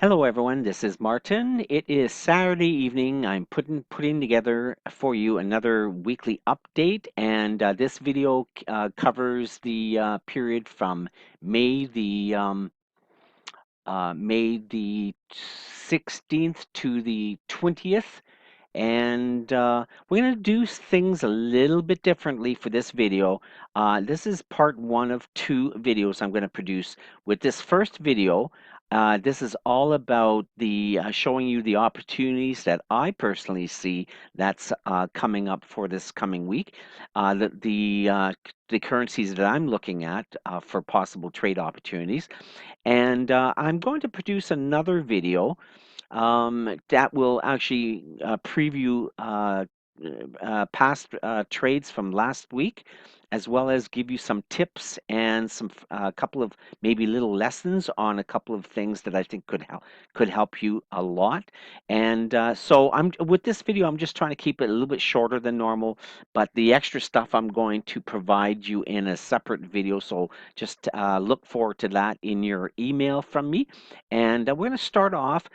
Hello everyone, this is Martin. It is Saturday evening. I'm putting together for you another weekly update, and this video covers the period from May the 16th to the 20th. And we're going to do things a little bit differently for this video. This is part one of two videos I'm going to produce. With this first video, this is all about the showing you the opportunities that I personally see that's coming up for this coming week. The currencies that I'm looking at for possible trade opportunities. And I'm going to produce another video that will actually preview past trades from last week, as well as give you some tips and some couple of maybe little lessons on a couple of things that I think could help you a lot. And so I'm with this video, I'm just trying to keep it a little bit shorter than normal, but the extra stuff I'm going to provide you in a separate video. So just look forward to that in your email from me. And we're going to start off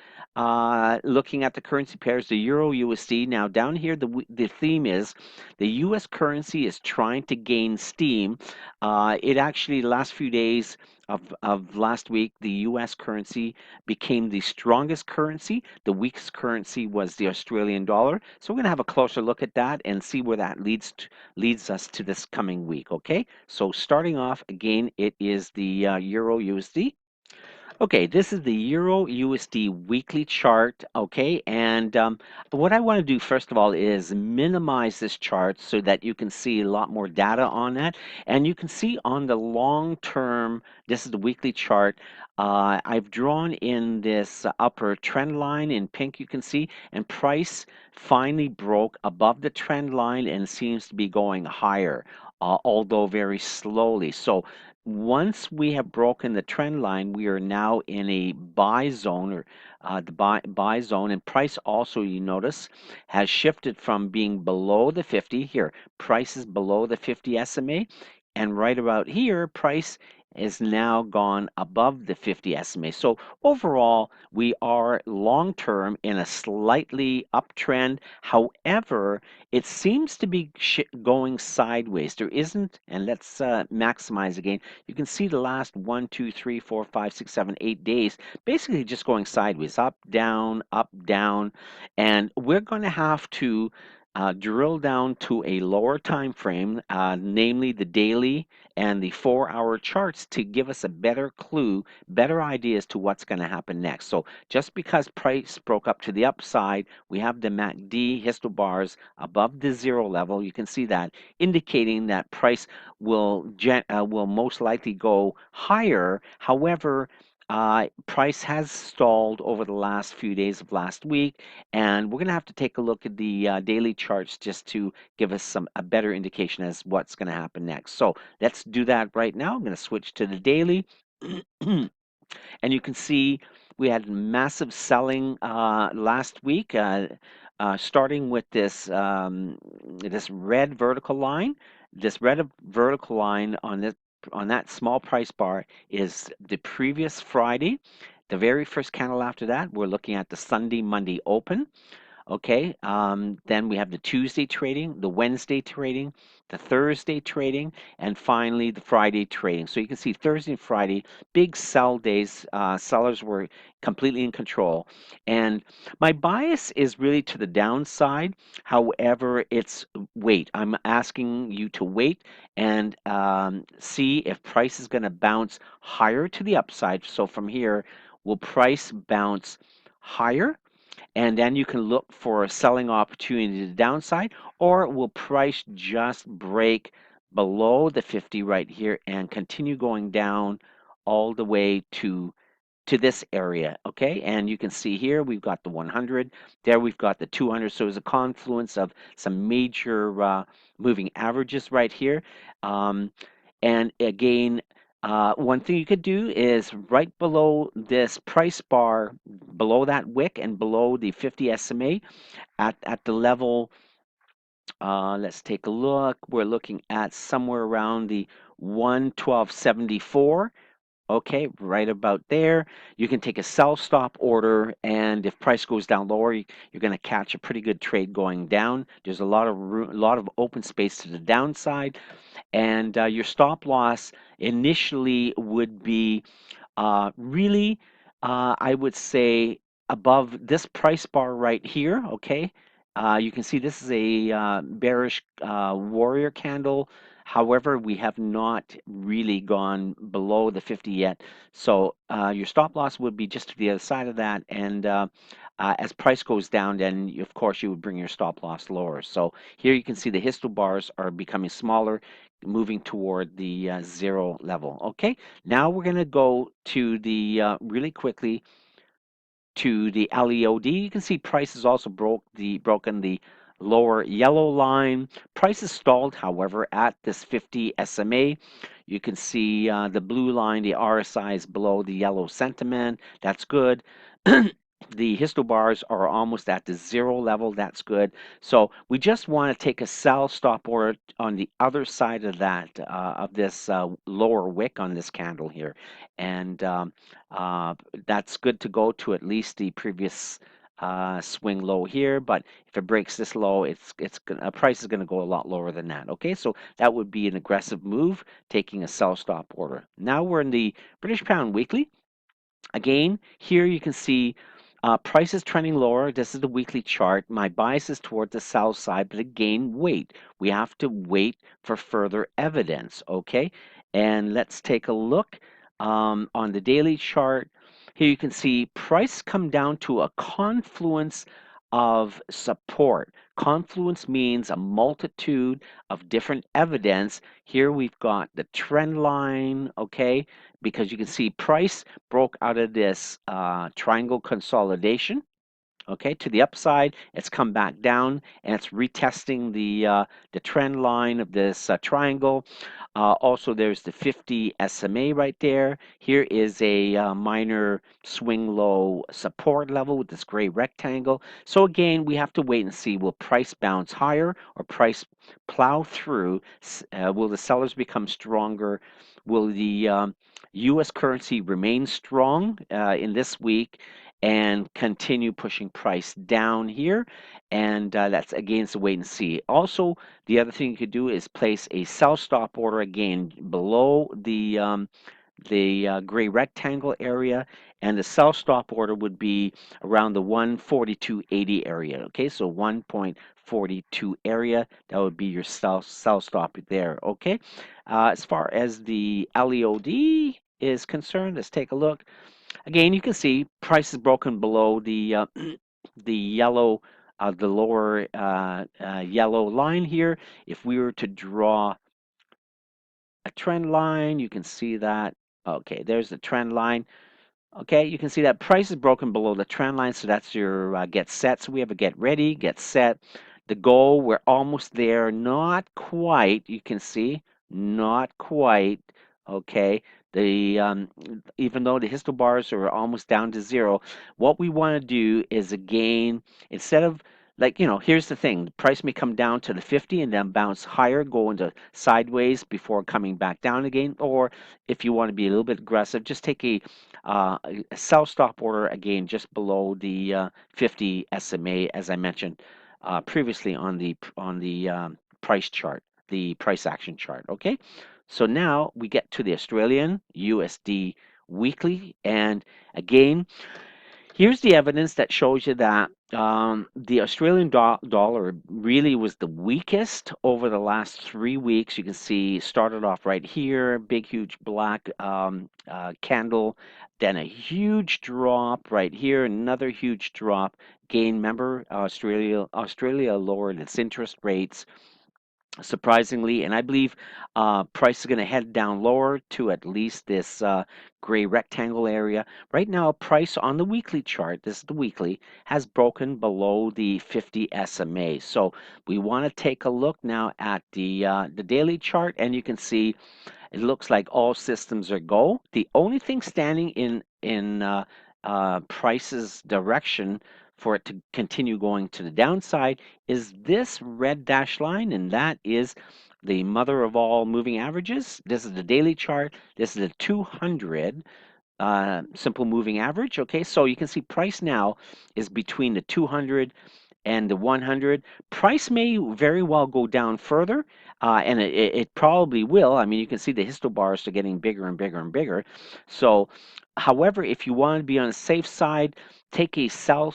looking at the currency pairs, the Euro USD. Now down here, the theme is the U.S. currency is trying to gain steam. It actually, the last few days of last week, the U.S. currency became the strongest currency. The weakest currency was the Australian dollar. So we're going to have a closer look at that and see where that leads us to this coming week. Okay, so starting off again, it is the Euro USD. Okay, this is the Euro USD weekly chart, okay? And what I want to do first of all is minimize this chart so that you can see a lot more data on that. And you can see on the long term, this is the weekly chart. I've drawn in this upper trend line in pink, you can see, and price finally broke above the trend line and seems to be going higher, although very slowly. So once we have broken the trend line, we are now in a buy zone, or the buy zone, and price also, you notice, has shifted from being below the 50. Here, price is below the 50 SMA, and right about here, price is now gone above the 50 SMA. So overall, we are long term in a slightly uptrend. However, it seems to be going sideways. There isn't, and let's maximize again. You can see the last 1, 2, 3, 4, 5, 6, 7, 8 days basically just going sideways, up, down, and we're going to have to drill down to a lower time frame, namely the daily and the 4-hour charts, to give us a better clue, better idea as to what's going to happen next. So just because price broke up to the upside, we have the MACD histobars above the zero level. You can see that, indicating that price will most likely go higher. However, price has stalled over the last few days of last week, and we're going to have to take a look at the daily charts just to give us a better indication as what's going to happen next. So let's do that right now. I'm going to switch to the daily. And you can see we had massive selling last week, starting with this red vertical line. This red vertical line on that small price bar is the previous Friday. The very first candle after that, we're looking at the Sunday, Monday open. Okay, then we have the Tuesday trading, the Wednesday trading, the Thursday trading, and finally the Friday trading. So you can see Thursday and Friday, big sell days. Sellers were completely in control. And my bias is really to the downside. However, it's wait. I'm asking you to wait and see if price is going to bounce higher to the upside. So from here, will price bounce higher? And then you can look for a selling opportunity to the downside, or will price just break below the 50 right here and continue going down all the way to this area. Okay, and you can see here we've got the 100, there we've got the 200. So it's a confluence of some major moving averages right here. And again, one thing you could do is right below this price bar, below that wick and below the 50 SMA, at the level, let's take a look. We're looking at somewhere around the 112.74. Okay, right about there. You can take a sell stop order, and if price goes down lower, you're going to catch a pretty good trade going down. There's a lot of open space to the downside, and your stop loss initially would be really, I would say above this price bar right here, okay? You can see this is a bearish warrior candle. However, we have not really gone below the 50 yet. So your stop loss would be just to the other side of that. And as price goes down, then of course you would bring your stop loss lower. So here you can see the histo bars are becoming smaller, moving toward the zero level. Okay, now we're going to go to the really quickly to the LEOD. You can see prices also broken the lower yellow line. Prices stalled, however, at this 50 SMA. You can see the blue line, the RSI is below the yellow sentiment. That's good. The histo bars are almost at the zero level. That's good. So we just want to take a sell stop order on the other side of that of this lower wick on this candle here, and uh, that's good to go to at least the previous swing low here. But if it breaks this low, price is going to go a lot lower than that. Okay, so that would be an aggressive move, taking a sell stop order. Now we're in the British Pound Weekly. Again, here you can see prices trending lower. This is the weekly chart. My bias is toward the sell side, but again, wait. We have to wait for further evidence, okay? And let's take a look on the daily chart. Here you can see price come down to a confluence of support. Confluence means a multitude of different evidence. Here we've got the trend line, okay? Because you can see price broke out of this triangle consolidation. Okay, to the upside, it's come back down and it's retesting the trend line of this triangle. Also, there's the 50 SMA right there. Here is a minor swing low support level with this gray rectangle. So again, we have to wait and see, will price bounce higher or price plow through? Will the sellers become stronger? Will the US currency remain strong in this week and continue pushing price down here? And that's against the wait and see. Also, the other thing you could do is place a sell stop order again below the gray rectangle area, and the sell stop order would be around the 142.80 area. Okay, so 1.42 area, that would be your sell stop there. Okay, as far as the LEOD is concerned, let's take a look. Again, you can see price is broken below the the yellow, the lower yellow line here. If we were to draw a trend line, you can see that. Okay, there's the trend line. Okay, you can see that price is broken below the trend line, so that's your get set. So we have a get ready, get set. The goal, we're almost there, not quite. You can see, not quite. Okay, the even though the histo bars are almost down to zero, what we want to do is again, instead of like, here's the thing, the price may come down to the 50 and then bounce higher, go into sideways before coming back down again. Or if you want to be a little bit aggressive, just take a sell stop order again just below the 50 SMA, as I mentioned previously on the price chart, the price action chart. Okay, so now we get to the Australian USD weekly, and again, here's the evidence that shows you that the Australian dollar really was the weakest over the last 3 weeks. You can see started off right here, big, huge black candle, then a huge drop right here, another huge drop. Again, remember, Australia lowered its interest rates surprisingly, and I believe price is going to head down lower to at least this gray rectangle area. Right now, price on the weekly chart, this is the weekly, has broken below the 50 SMA. So we want to take a look now at the daily chart, and you can see it looks like all systems are go. The only thing standing in price's direction for it to continue going to the downside is this red dashed line, and that is the mother of all moving averages. This is the daily chart. This is the 200 simple moving average. Okay, so you can see price now is between the 200 and the 100. Price may very well go down further, and it probably will. I mean, you can see the histo bars are getting bigger and bigger and bigger. So, however, if you want to be on the safe side, take a sell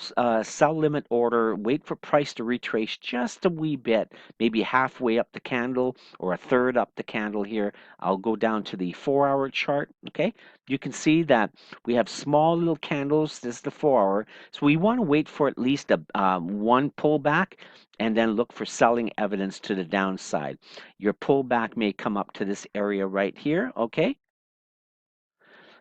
limit order, wait for price to retrace just a wee bit, maybe halfway up the candle or a third up the candle here. I'll go down to the 4-hour chart. Okay, you can see that we have small little candles. This is the 4-hour. So we want to wait for at least a one pullback and then look for selling evidence to the downside. Your pullback may come up to this area right here. Okay.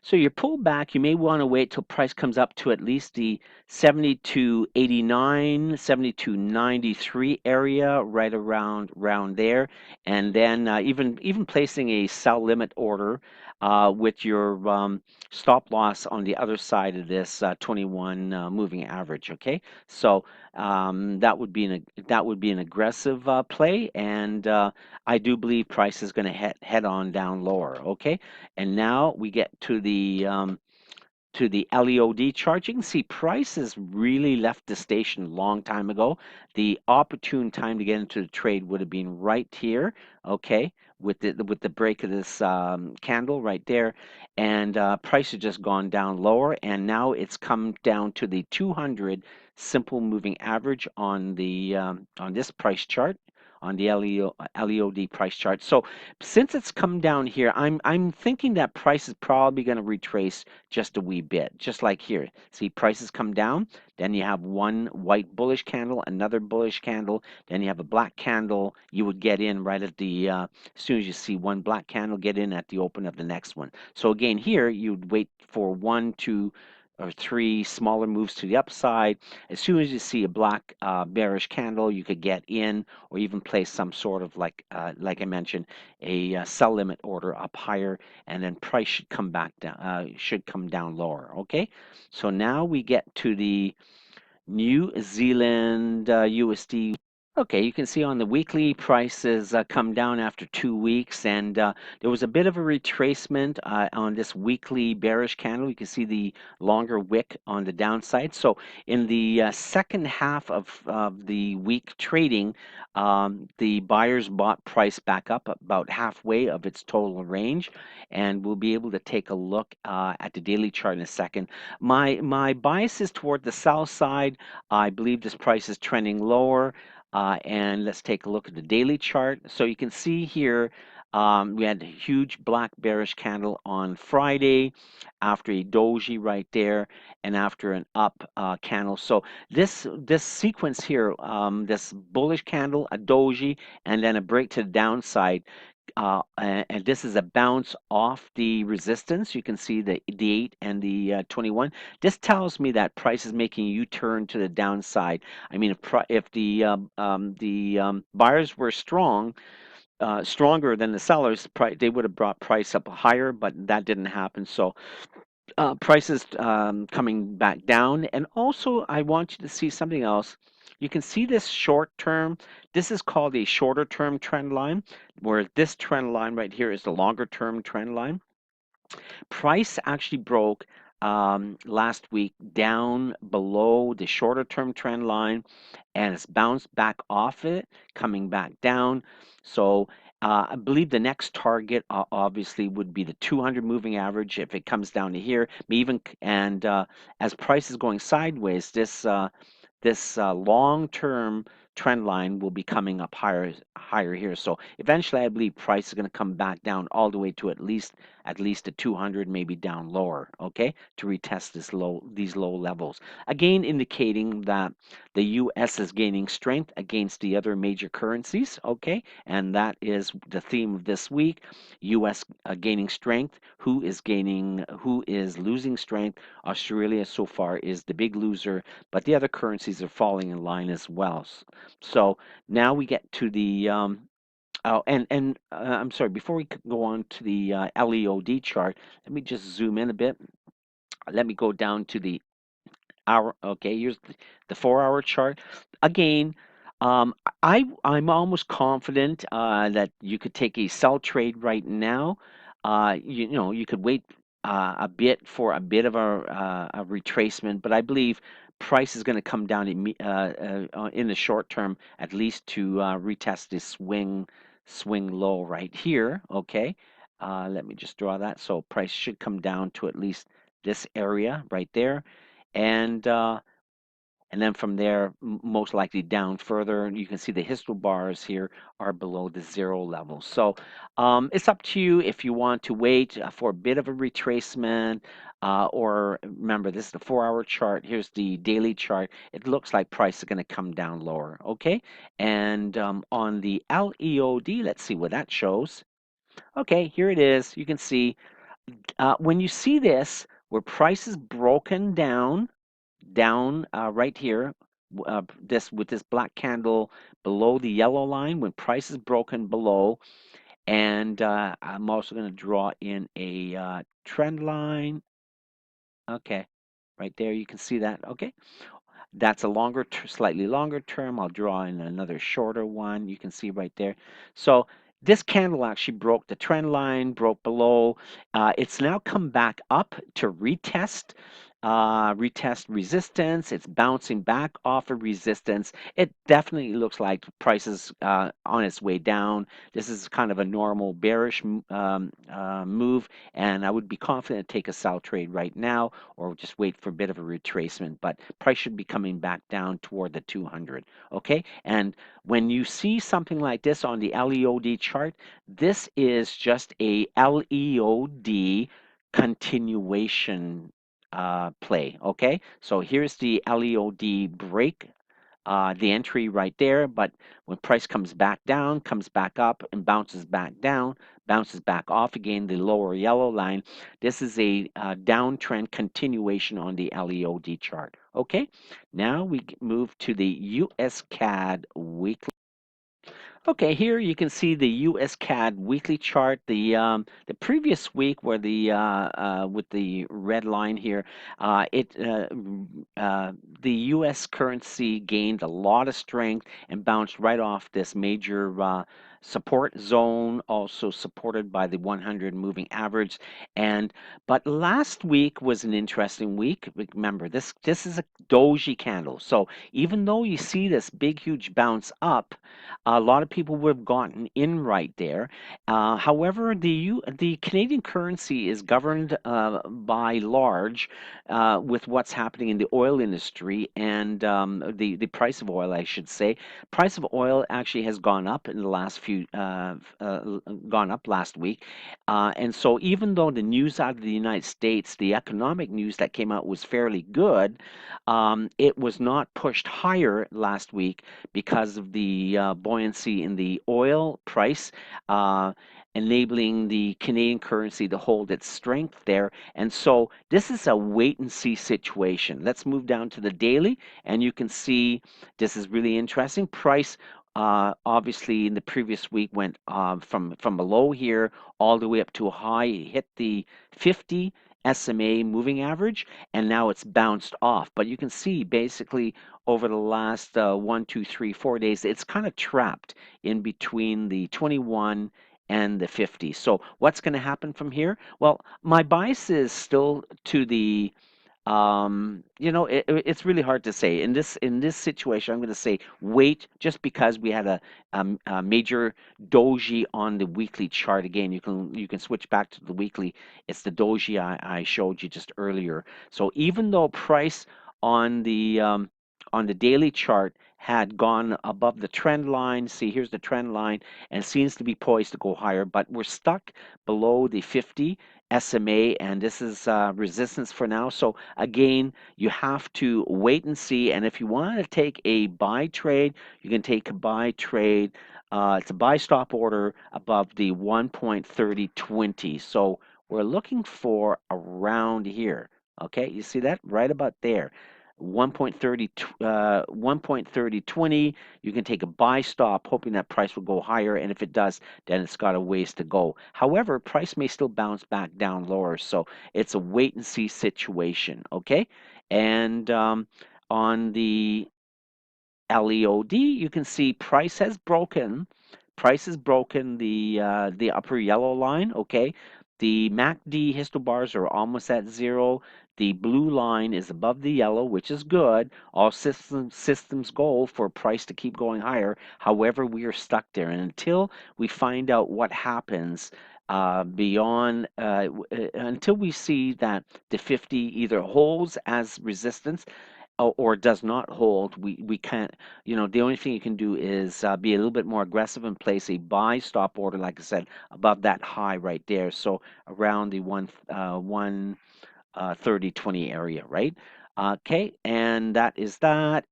So your pullback, you may want to wait till price comes up to at least the 72.89, 72.93 area, right around there, and then even placing a sell limit order with your stop loss on the other side of this 21 moving average. Okay, so that would be an aggressive play, and I do believe price is going to head on down lower. Okay. And now we get to the LEOD chart. You can see prices really left the station a long time ago. The opportune time to get into the trade would have been right here, okay, with the break of this candle right there, and price has just gone down lower, and now it's come down to the 200 simple moving average on this price chart, on the LEOD price chart. So since it's come down here, I'm thinking that price is probably going to retrace just a wee bit, just like here. See, prices come down, then you have one white bullish candle, another bullish candle, then you have a black candle. You would get in right at the, as soon as you see one black candle, get in at the open of the next one. So again, here, you'd wait for 1, 2, or 3 smaller moves to the upside. As soon as you see a black bearish candle, you could get in or even place some sort of like I mentioned, a sell limit order up higher, and then price should come back down, should come down lower. Okay, so now we get to the New Zealand USD. Okay, you can see on the weekly prices come down after 2 weeks, and there was a bit of a retracement on this weekly bearish candle. You can see the longer wick on the downside. So in the second half of the week trading, the buyers bought price back up about halfway of its total range, and we'll be able to take a look at the daily chart in a second. My bias is toward the sell side. I believe this price is trending lower. And let's take a look at the daily chart. So you can see here we had a huge black bearish candle on Friday after a doji right there and after an up candle. So this sequence here, this bullish candle, a doji, and then a break to the downside. And this is a bounce off the resistance. You can see the 8 and the 21. This tells me that price is making a U-turn to the downside. I mean, if the buyers were stronger than the sellers, they would have brought price up higher, but that didn't happen. So prices coming back down. And also, I want you to see something else. You can see this short term. This is called a shorter term trend line, where this trend line right here is the longer term trend line. Price actually broke last week down below the shorter term trend line, and it's bounced back off it, coming back down. So I believe the next target obviously would be the 200 moving average if it comes down to here. And as price is going sideways, this long-term trend line will be coming up higher here. So eventually, I believe price is going to come back down all the way to at least a 200, maybe down lower. Okay, to retest these low levels. Again, indicating that the U.S. is gaining strength against the other major currencies. Okay, and that is the theme of this week. U.S. Gaining strength. Who is losing strength? Australia so far is the big loser, but the other currencies are falling in line as well. So now we get to the oh, and I'm sorry. Before we go on to the LEOD chart, let me just zoom in a bit. Let me go down to the hour. Okay, here's the 4 hour chart. Again, I'm almost confident that you could take a sell trade right now. You know, you could wait a bit for a bit of a retracement, but I believe price is going to come down in the short term, at least to retest this swing low right here. Okay, let me just draw that. So price should come down to at least this area right there, and and then from there, most likely down further. And you can see the histo bars here are below the zero level. So it's up to you if you want to wait for a bit of a retracement, or remember, this is the 4 hour chart. Here's the daily chart. It looks like price is going to come down lower. Okay, and on the LEOD, let's see what that shows. Okay, here it is. You can see when you see this, where price is broken down right here, this with this black candle below the yellow line, when price is broken below, and I'm also going to draw in a trend line. Okay, right there, you can see that. Okay, that's a slightly longer term. I'll draw in another shorter one. You can see right there. So this candle actually broke the trend line, broke below. It's now come back up to retest resistance. It's bouncing back off of resistance. It definitely looks like prices on its way down. This is kind of a normal bearish move, and I would be confident to take a sell trade right now, or just wait for a bit of a retracement. But price should be coming back down toward the 200. Okay, and when you see something like this on the LEOD chart, this is just a LEOD continuation play. Okay, so here's the LEOD break, the entry right there. But when price comes back down, comes back up, and bounces back down, bounces back off again, the lower yellow line, this is a downtrend continuation on the LEOD chart. Okay, now we move to the USCAD weekly. Okay, here you can see the USCAD weekly chart. The previous week, where with the red line here, it the U.S. currency gained a lot of strength and bounced right off this major support zone, also supported by the 100 moving average. And but last week was an interesting week. Remember, this is a doji candle, so even though you see this big huge bounce up, a lot of people would have gotten in right there. However, the Canadian currency is governed by large with what's happening in the oil industry, and the price of oil, I should say. Price of oil actually has gone up in the last gone up last week, and so even though the news out of the United States, the economic news that came out was fairly good, it was not pushed higher last week because of the buoyancy in the oil price, uh, enabling the Canadian currency to hold its strength there. And so this is a wait and see situation. Let's move down to the daily, and you can see this is really interesting. Price obviously in the previous week went from below here all the way up to a high. It hit the 50 SMA moving average, and now it's bounced off. But you can see basically over the last 1, 2, 3, 4 days, it's kind of trapped in between the 21 and the 50. So what's going to happen from here? Well, my bias is still to the it's really hard to say. In this situation, I'm going to say wait, just because we had a major doji on the weekly chart. Again, you can switch back to the weekly. It's the doji I showed you just earlier. So even though price on the daily chart had gone above the trend line, see, here's the trend line, and seems to be poised to go higher, but we're stuck below the 50 SMA, and this is resistance for now. So again, you have to wait and see. And if you want to take a buy trade, you can take a buy trade. It's a buy stop order above the 1.3020. So we're looking for around here. Okay, you see that right about there. 1.3020. You can take a buy stop, hoping that price will go higher, and if it does, then it's got a ways to go. However, price may still bounce back down lower, so it's a wait and see situation. Okay, and on the LEOD, you can see price has broken. Price has broken the upper yellow line. Okay, the MACD histobars are almost at zero. The blue line is above the yellow, which is good. All systems go for price to keep going higher. However, we are stuck there, and until we find out what happens beyond, until we see that the 50 either holds as resistance or does not hold, we can't, the only thing you can do is be a little bit more aggressive and place a buy stop order, like I said, above that high right there. So around the 30-20 area, right? Okay, and that is that.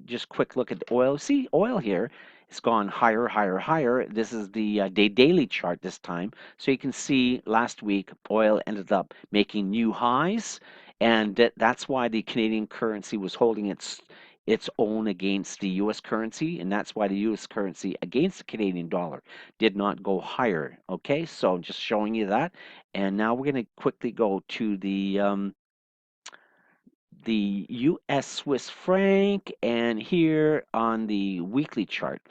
Just quick look at the oil. See, oil here, it's gone higher, higher, higher. This is the daily chart this time. So you can see last week, oil ended up making new highs, and that's why the Canadian currency was holding its own against the U.S. currency, and that's why the U.S. currency against the Canadian dollar did not go higher. Okay, so just showing you that. And now we're going to quickly go to the US Swiss franc, and here on the weekly chart.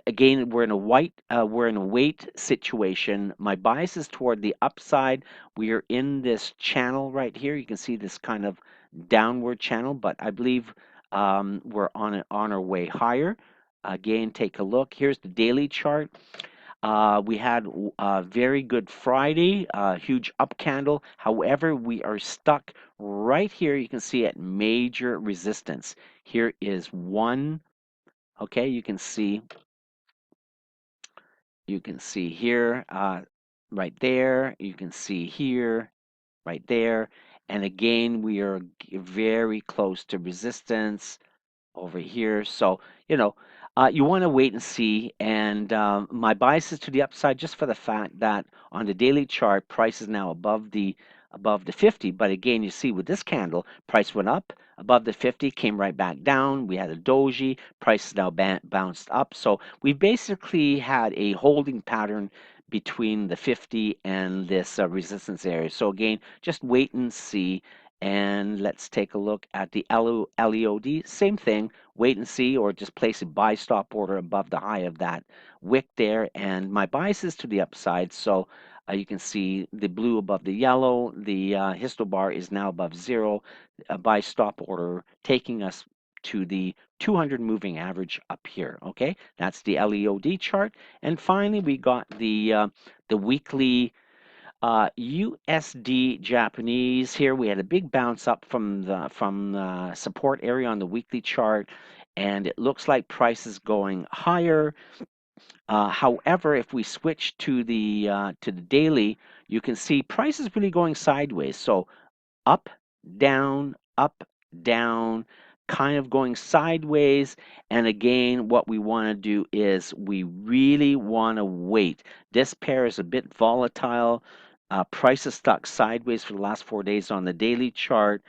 Again, we're in a wait situation. My bias is toward the upside. We are in this channel right here. You can see this kind of downward channel, but I believe we're on our way higher. Again, take a look. Here's the daily chart. We had a very good Friday, huge up candle. However, we are stuck right here. You can see at major resistance. Here is one. Okay, you can see here, right there. You can see here, right there. And again, we are very close to resistance over here. So, you want to wait and see. And my bias is to the upside just for the fact that on the daily chart, price is now above the 50. But again, you see with this candle, price went up above the 50, came right back down. We had a doji, price is now bounced up. So we basically had a holding pattern between the 50 and this resistance area. So again, just wait and see. And let's take a look at the LEOD. Same thing, wait and see, or just place a buy stop order above the high of that wick there. And my bias is to the upside. So you can see the blue above the yellow. The histobar is now above zero. A buy stop order taking us to the 200 moving average up here. Okay, that's the LEOD chart. And finally, we got the weekly USD Japanese. Here we had a big bounce up from the support area on the weekly chart, and it looks like price is going higher. However, if we switch to the daily, you can see price is really going sideways. So up, up, down, kind of going sideways. And again, what we want to do is we really want to wait. This pair is a bit volatile. Price is stuck sideways for the last 4 days on the daily chart.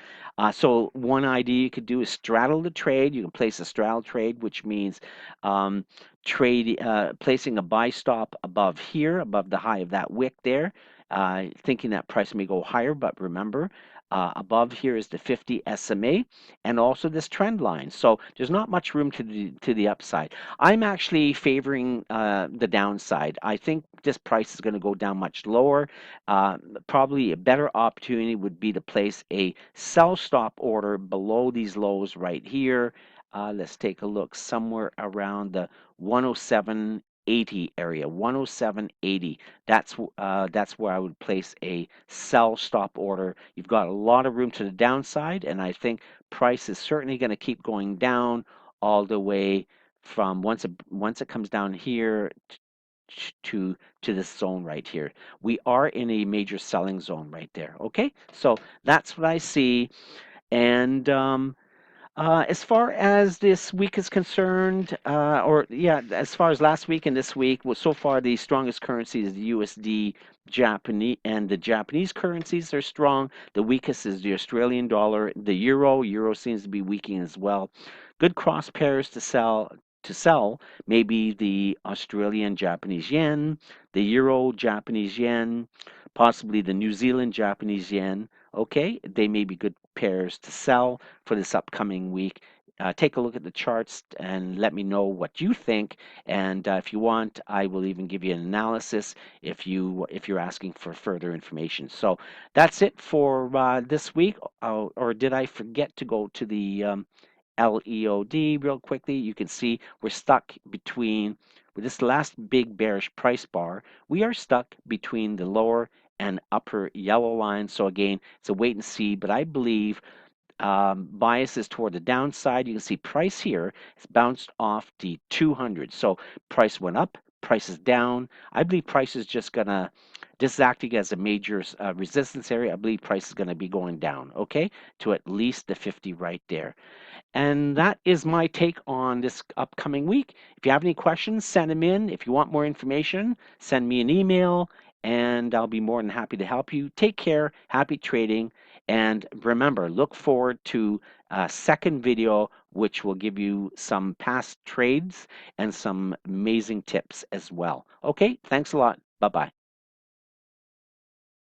So one idea you could do is straddle the trade. You can place a straddle trade, which means placing a buy stop above here, above the high of that wick there, thinking that price may go higher. But remember, above here is the 50 SMA and also this trend line. So there's not much room to the upside. I'm actually favoring the downside. I think this price is going to go down much lower. Probably a better opportunity would be to place a sell stop order below these lows right here. Let's take a look somewhere around the 107.80 area, 107.80. That's where I would place a sell stop order. You've got a lot of room to the downside, and I think price is certainly going to keep going down all the way from once it comes down here to this zone right here. We are in a major selling zone right there. Okay, so that's what I see, and As far as this week is concerned, or yeah, as far as last week and this week, well, so far the strongest currency is the USD Japanese, and the Japanese currencies are strong. The weakest is the Australian dollar, the euro. Euro seems to be weakening as well. Good cross pairs to sell maybe the Australian Japanese yen, the euro Japanese yen, possibly the New Zealand Japanese yen. Okay, they may be good pairs to sell for this upcoming week. Take a look at the charts and let me know what you think. And if you want, I will even give you an analysis if you're asking for further information. So that's it for this week. Or did I forget to go to the LEOD real quickly? You can see we're stuck between, with this last big bearish price bar, we are stuck between the lower and upper yellow line. So again, it's a wait and see, but I believe bias is toward the downside. You can see price here has bounced off the 200. So price went up, price is down. I believe price is just gonna, this is acting as a major resistance area. I believe price is gonna be going down, okay, to at least the 50 right there. And that is my take on this upcoming week. If you have any questions, send them in. If you want more information, send me an email and I'll be more than happy to help you. Take care, happy trading, and remember, look forward to a second video which will give you some past trades and some amazing tips as well. Okay, thanks a lot. Bye-bye.